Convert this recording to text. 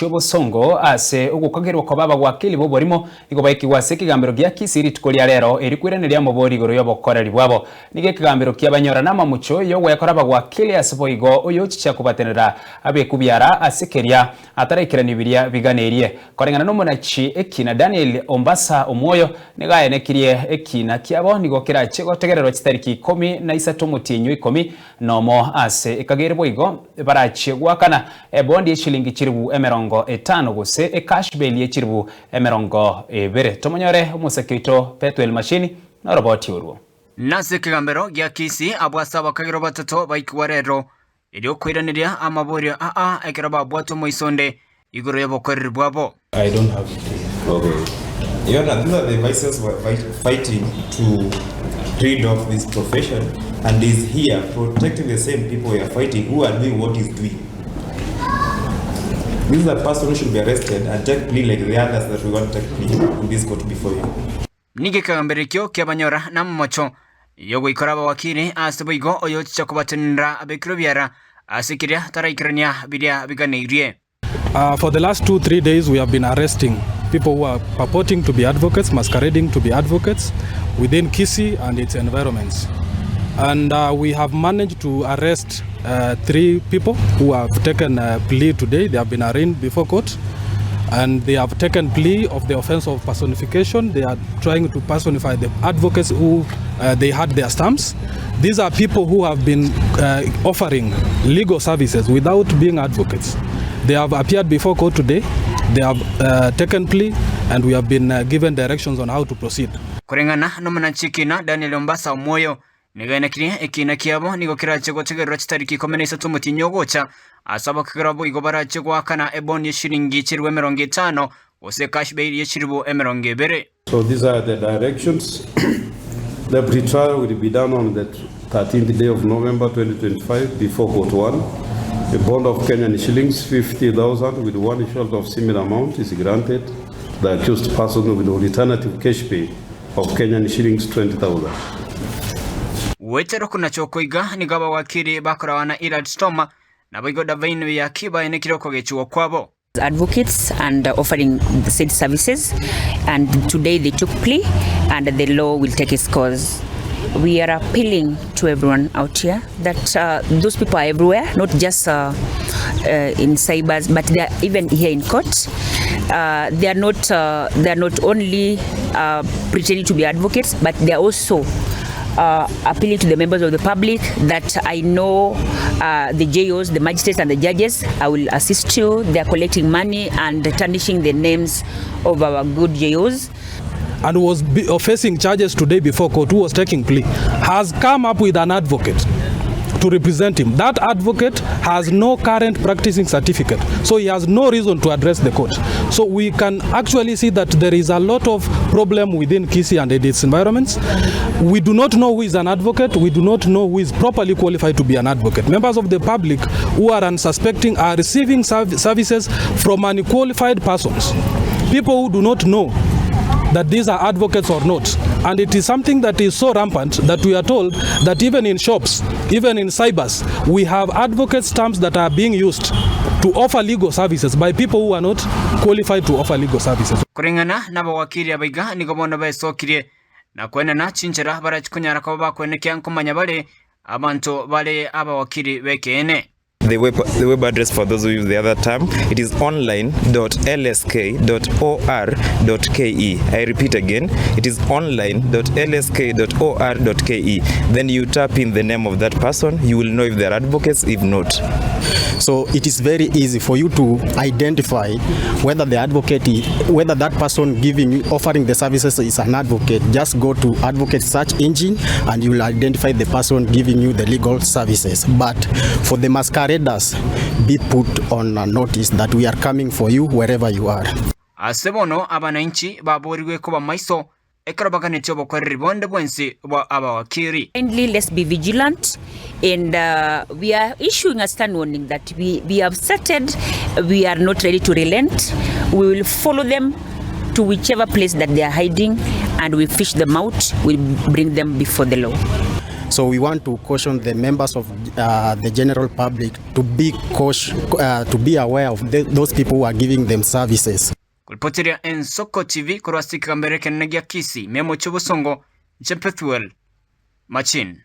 chobo songo ase ugukagerwa kwa Abawakili boborimo igo BW'EKEGAMBERO ekegambero gya KISII ritukolia rero erikwiranira mubori igoro yobokoreri bwabo nige ekegambero kyabanyora nama mucho yo gwekora Abawakili ase boigo oyo chicha kubatenera abekubyara asekeria ataraikiranibiria biganerie korengana no munachi ekina Daniel Ombasa omwoyo nigaye nekirie ekina kyabo nigo kirache gotegererwa chitariki 13 mutinyu 10 nomo ase ekagere boigo barache gwakana bondi eshilingi chiribu 50 gose cash bail ye chiribu 20 tomonyore umusekito Petuel machine na roboti urwo nase ekegambero gya KISII abwasa Bakageire BATATO BAIKIGWA rero iryo kwiraniria amaborio ekiraba bwato moisonde igoro yabokoreri bwabo. I don't have it. Okay. You know, these are the vices who are fighting to rid off this profession, and is here protecting the same people we are fighting who are doing what is doing. This is a person who should be arrested and take plea like the others that we want to take plea in this court before you. Nige ekegambero kyo kyabanyora namumocho yogo ikora Abawakili ase boigo oyo chicha kubatenera abekiro byara asekiria taraikirania bidia biganeirie. For the last 2-3 days we have been arresting people who are purporting to be advocates, masquerading to be advocates within KISII and its environments. And we have managed to arrest 3 people who have taken a plea today. They have been arraigned before court and they have taken plea of the offense of personification. They are trying to personify the advocates who they had their stamps. These are people who have been offering legal services without being advocates. They have appeared before court today. They have taken plea and we have been given directions on how to proceed. Kurengana no manachikina Daniel Ombasa omwoyo nigana kiri ekina kyabo nigo kirache gotegerwa chitariki 13 mutinyo gocha asaba kigirabo igo barache gwakana eboni yeshiringi chirwe 50 ose cash bail yeshiribo 20. So these are the directions. The pre-trial will be done on the 13th day of November 2025 before court 1. A bond of Kenyan shillings 50,000 with one short of similar amount is granted. The accused person with alternative cash pay of Kenyan shillings 20,000. Wetero kuna chokoiga ni Abawakili bakora Irad Stoma na boigo davainu ya kiba enekiroko gechuo kwabo. Advocates and offering said services, and today they took plea and the law will take its course. We are appealing to everyone out here that those people are everywhere, not just in cybers, but they are even here in court. They are not only pretending to be advocates, but they are also appealing to the members of the public that I know the JOs, the magistrates and the judges, I will assist you. They are collecting money and tarnishing the names of our good JOs. And was facing charges today before court, who was taking plea, has come up with an advocate to represent him. That advocate has no current practicing certificate, so he has no reason to address the court. So we can actually see that there is a lot of problem within KISII and its environments. We do not know who is an advocate. We do not know who is properly qualified to be an advocate. Members of the public who are unsuspecting are receiving services from unqualified persons, people who do not know that these are advocates or not. And it is something that is so rampant that we are told that even in shops, even in cybers, we have advocate stamps that are being used to offer legal services by people who are not qualified to offer legal services. Kurengana na Abawakili abaiga nigobona baesokirie na kwenana chinchera barachikunyara kwa bakwenekia nkumanya bale abantu bale Abawakili BW'EKEGAMBERO. The web address for those who use the other term, it is online.lsk.or.ke. I repeat again, it is online.lsk.or.ke. Then you tap in the name of that person, you will know if they are advocates, if not. So it is very easy for you to identify whether the advocate is, whether that person offering the services is an advocate. Just go to advocate search engine and you will identify the person giving you the legal services. But for the masqueraders, be put on a notice that we are coming for you wherever you are. Asebono abananchi baboriwe kuba maiso ekarabagane chobo kwa ribonde bwensi wa Abawakili. Kindly, let's be vigilant, and we are issuing a stern warning that we have started. We are not ready to relent. We will follow them to whichever place that they are hiding, and we fish them out. We bring them before the law. So we want to caution the members of the general public to be cautious, to be aware of those people who are giving them services. Kulpotiria Ensoko TV kurwasi Kigambero kenene gia KISII memo chubusongo Jempethuel Machin.